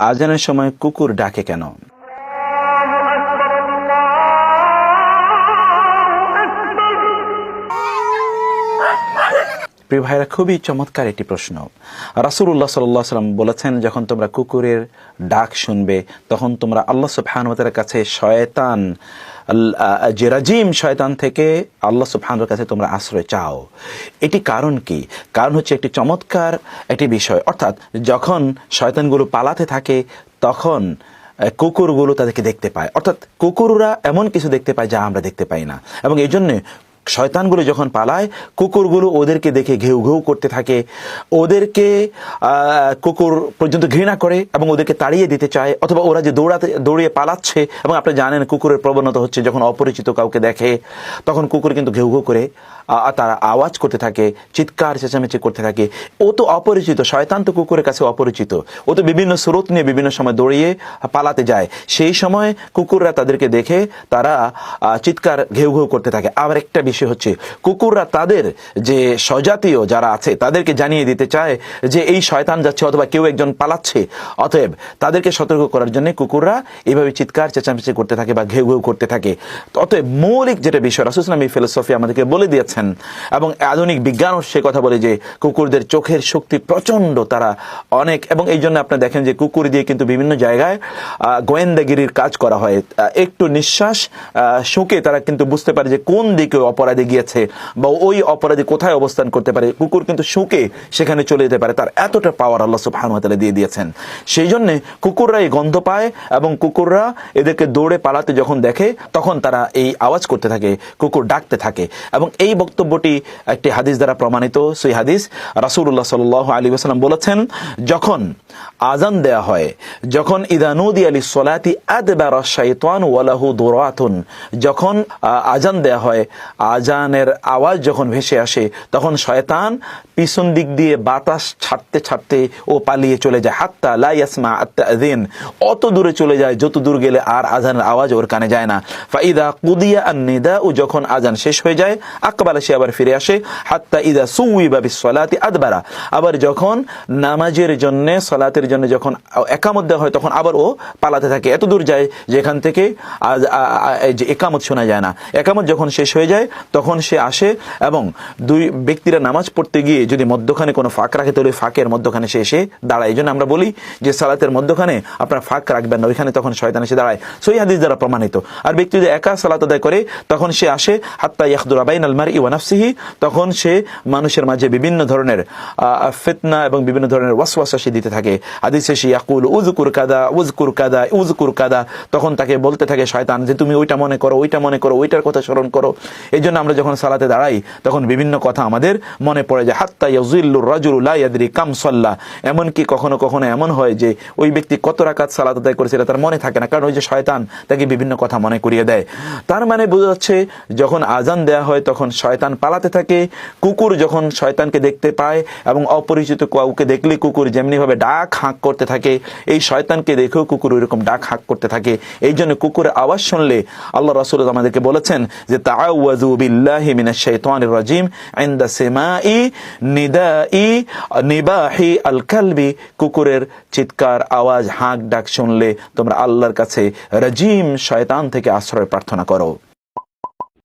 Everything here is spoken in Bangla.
আজানের সময় কুকুর ডাকে কেন? প্রিয় ভাইরা, খুবই চমৎকার একটি প্রশ্ন। রাসূলুল্লাহ সাল্লাল্লাহু আলাইহি ওয়াসাল্লাম বলেছেন, যখন তোমরা কুকুরের ডাক শুনবে তখন তোমরা আল্লাহ সুবহানাহু ওয়া তাআলার কাছে শয়তান, যে রাজিম শয়তান থেকে আল্লাহ সুবহানাহু ওয়া তাআলার কাছে তোমরা আশ্রয় চাও। এটি কারণ কি? কারণ হচ্ছে একটি চমৎকার একটি বিষয়, অর্থাৎ যখন শয়তানগুলো পালাতে থাকে তখন কুকুরগুলো তাদেরকে দেখতে পায়, অর্থাৎ কুকুররা এমন কিছু দেখতে পায় যা আমরা দেখতে পাই না, এবং এই জন্যে শয়তানগুলো যখন পালায় কুকুরগুলো ওদেরকে দেখে ঘেউ ঘেউ করতে থাকে, ওদেরকে কুকুর পর্যন্ত ঘৃণা করে এবং ওদেরকে তাড়িয়ে দিতে চায়, অথবা ওরা যে দৌড়িয়ে পালাচ্ছে। এবং আপনি জানেন কুকুরের প্রবণতা হচ্ছে যখন অপরিচিত কাউকে দেখে তখন কুকুর কিন্তু ঘেউ ঘেউ করে তারা আওয়াজ করতে থাকে, চিৎকার চেঁচামেচি করতে থাকে। ও তো অপরিচিত, শয়তান তো কুকুরের কাছে অপরিচিত, ও তো বিভিন্ন স্রোত নিয়ে বিভিন্ন সময় দৌড়িয়ে পালাতে যায়। সেই সময় কুকুররা তাদেরকে দেখে তারা চিৎকার ঘেউ ঘেউ করতে থাকে। আবার একটা বিষয় হচ্ছে, কুকুররা তাদের যে স্বজাতীয় যারা আছে তাদেরকে জানিয়ে দিতে চায় যে এই শয়তান যাচ্ছে অথবা কেউ একজন পালাচ্ছে, অতএব তাদেরকে সতর্ক করার জন্য কুকুররা এইভাবে চিৎকার চেঁচামেচি করতে থাকে বা ঘেউ ঘেউ করতে থাকে। অতএব মৌলিক যেটা বিষয় রাসূল সাল্লাল্লাহু আলাইহি ওয়াসাল্লাম এই ফিলোসফি আমাদেরকে বলে দিয়েছেন, এবং আধুনিক বিজ্ঞানও সে কথা বলে যে কুকুরদের চোখের শক্তি প্রচন্ড, তারা অনেক, এবং এই জন্য আপনি দেখেন যে কুকুর দিয়ে কিন্তু বিভিন্ন জায়গায় গোয়েন্দাগিরির কাজ করা হয়। একটু নিঃশ্বাস শুঁকে তারা কিন্তু বুঝতে পারে যে কোন দিকে অপরাধী গিয়েছে বা ওই অপরাধী কোথায় অবস্থান করতে পারে। কুকুর কিন্তু শুঁকে সেখানে চলে যেতে পারে, তার এতটা পাওয়ার আল্লাহ সুবহানাহু ওয়া তাআলা দিয়ে দিয়েছেন। সেই জন্য কুকুররা এই গন্ধ পায় এবং কুকুররা এদেরকে দৌড়ে পালাতে যখন দেখে তখন তারা এই আওয়াজ করতে থাকে, কুকুর ডাকতে থাকে। এবং এই বক্তব্যটি একটি হাদিস দ্বারা প্রমাণিত। সেই হাদিস রাসূলুল্লাহ সাল্লাল্লাহু আলাইহি ওয়াসাল্লাম বলেছেন, যখন আযান দেয়া হয়, যখন ইযা নুদিয়া লিস-সালাতি আদবারা আশ-শাইতানু ওয়া লাহু দুরাতুন, যখন আযান দেয়া হয়, আযানের আওয়াজ যখন ভেসে আসে তখন শয়তান পিছন দিক দিয়ে বাতাস ছাড়তে ছাড়তে ও পালিয়ে চলে যায়, হাত্তা লা ইয়াসমা আত-তাযিন, অত দূরে চলে যায় যত দূর গেলে আর আযানের আওয়াজ ওর কানে যায় না। ফাইদা কুদিয়া আন-নিদাউ, যখন আযান শেষ হয়ে যায়, আকবালা, সে আবার ফিরে আসে, হাত্তা ইদা সুউইবা বিস-সালাতি আদবারা, আবার যখন নামাজের জন্য সালাতের জন্য যখন ইকামত দেওয়া হয় তখন আবার ও পালাতে থাকে, এত দূর যায় যেখান থেকে যে ইকামত শোনা যায় না। ইকামত যখন শেষ হয়ে যায় তখন সে আসে এবং দুই ব্যক্তিরা নামাজ পড়তে গিয়ে যদি মধ্যখানে কোনো ফাঁক রাখে তাহলে ফাঁকের মধ্যখানে সে এসে দাঁড়ায়। এই জন্য আমরা বলি যে সালাতের মধ্যখানে আপনার ফাঁক রাখবেন না, ওইখানে তখন শয়তান এসে দাঁড়ায়। সহিহ হাদিস দ্বারা প্রমাণিত। আর ব্যক্তি যদি একা সালাত আদায় করে তখন সে আসে হাত্তা ইয়াখদুরা বাইনাল মারই ওয়া নাফসিহি, তখন সে মানুষের মাঝে বিভিন্ন ধরনের ফিতনা এবং বিভিন্ন ধরনের ওয়াসওয়াসা সে দিতে থাকে। হাদিসে সে ইয়াকুল উযকুর কাদা উযকুর কাদা উযকুর কাদা, তখন তাকে বলতে থাকে শয়তান যে তুমি ওইটা মনে করো, ওইটা মনে করো, ওইটার কথা স্মরণ করো। এই জন্য আমরা যখন সালাতে দাঁড়াই তখন বিভিন্ন কথা আমাদের মনে পড়ে যায়। হাত্তা ইয়াযিল্লুর রাজুলু লা ইয়াদরি কাম সাল্লা, এমনকি কখনো কখনো এমন হয় যে ওই ব্যক্তি কত রাকাত সালাত আদায় করেছিল তার মনে থাকে না, কারণ ওই যে শয়তান তাকে বিভিন্ন কথা মনে করিয়ে দেয়। তার মানে বোঝা যাচ্ছে যখন আজান দেয়া হয় তখন শয়তান পালাতে থাকে। কুকুর যখন শয়তানকে দেখতে পায় এবং অপরিচিত কাউকে দেখলে কুকুর যেমনিভাবে ডাক হাঁক করতে থাকে, এই শয়তানকে দেখেও কুকুর ওইরকম ডাক হাঁক করতে থাকে। এই জন্য কুকুরের আওয়াজ শুনলে আল্লাহ রাসূল আমাদেরকে বলেছেন যে তাআওয়াযু বিল্লাহি মিনাশ শাইতানির রাজিম ইনদা সিমাই নিদাই নিবাহি আল কালবি, কুকুরের চিৎকার আওয়াজ হাঁক ডাক শুনলে তোমরা আল্লাহর কাছে রাজিম শয়তান থেকে আশ্রয় প্রার্থনা করো।